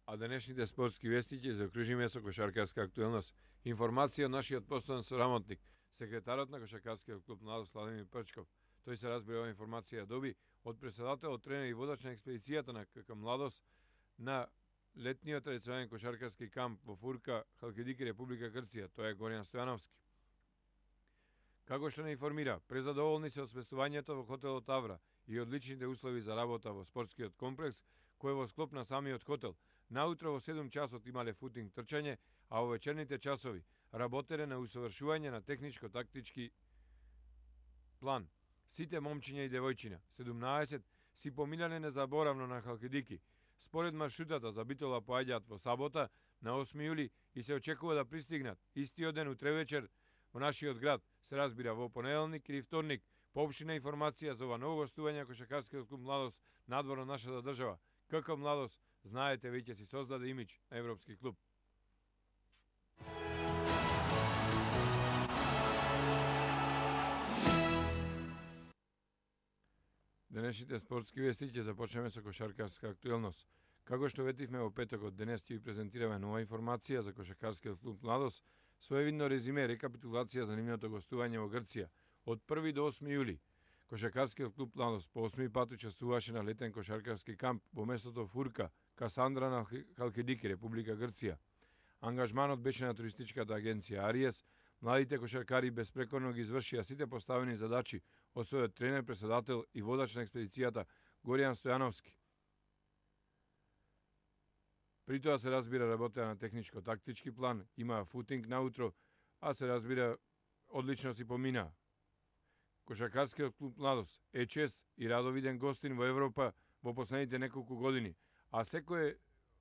А денешните спортски вести ќе заокружиме со кошаркарска актуелност. Информација од нашиот постојан соработник, секретарот на кошаркарскиот клуб Младост Владимир Прчков. Тој се разбира оваа информација доби од председателот, тренер и водач на експедицијата на КК Младост на летниот традиционален кошаркарски камп во Фурка, Халкидики, Република Грција. Тоа е Горијан Стојановски. Како што не информира, презадоволни се од сместувањето во хотелот Авра и одличните услови за работа во спортскиот комплекс, кој во склоп на самиот хотел. Наутро во 7 часот имале футинг трчање, а во вечерните часови работеле на усовршување на техничко-тактички план. Сите момчиња и девојчиња, 17, си поминале незаборавно на Халкидики. Според маршрутата за Битола поаѓаат во сабота на 8 јули и се очекува да пристигнат истиот ден утре вечер во нашиот град, се разбира во понеделник или вторник. Поопштина информација за ова ново гостување на кошаркарскиот клуб Младост надвор од нашата држава. КК Младост, знаете, веќе си создаде имидж на европски клуб. Денешните спортски вести ќе започнеме со кошаркарска актуелност. Како што ветивме во петокот, денес ќе ви презентираме нова информација за кошаркарскиот клуб Младост, своевидно резиме, рекапитулација за нивното гостување во Грција. Од 1 до 8 јули, кошаркарскиот клуб Младост по 8 пат учествуваше на летен кошаркарски камп во местото Фурка, Касандра на Халкидики, Република Грција. Ангажманот беше на туристичката агенција Ариес. Младите кошаркари безпрекорно ги извршија сите поставени задачи од својот тренер, председател и водач на експедицијата Горијан Стојановски. При тоа се разбира работеа на техничко-тактички план, имаа футинг наутро, а се разбира одлично си поминаа. Кошаркарскиот клуб Младост е чест и радовиден гостин во Европа во последните неколку години, а секое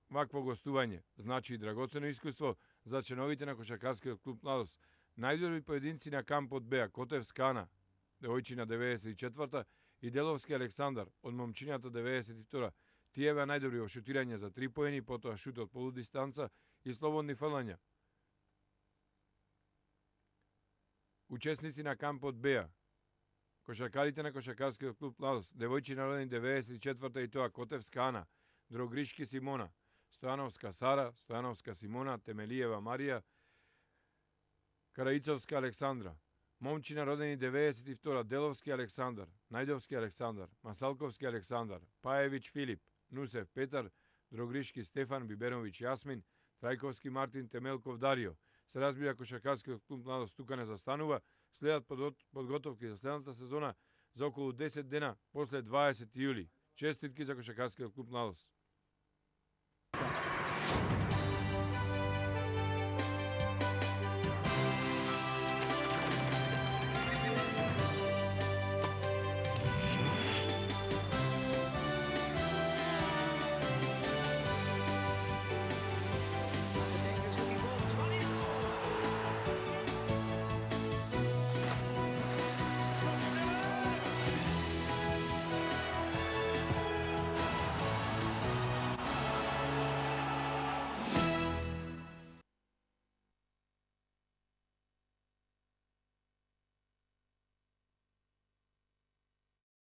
вакво гостување значи и драгоцено искуство за членовите на кошаркарскиот клуб Младост. Најдобри поединци на кампот беа Котевска Ана, девојчина 94-та, и Деловски Александар од момчината 92-та. Тие беа најдобри во шутирање за 3 поени, потоа шут од полудистанца и слободни фрлања. Учесници на кампот беа кошаркарите на кошаркарскиот клуб Младост, девојчина родени 94-та и тоа Котевска Ана, Дрогришки Симона, Стојановска Сара, Стојановска Симона, Темелиева Марија, Караицовска Александра, момчина родени 92-та, Деловски Александар, Најдовски Александар, Масалковски Александар, Паевич Филип, Нусев Петар, Дрогришки Стефан, Бибеновиќ Јасмин, Трајковски Мартин, Темелков Дарио. Се разбира кошаркарскиот клуб Младост тука не застанува, следат подготовки за следната сезона за околу 10 дена после 20 јули. Честитки за кошаркарскиот клуб Младост.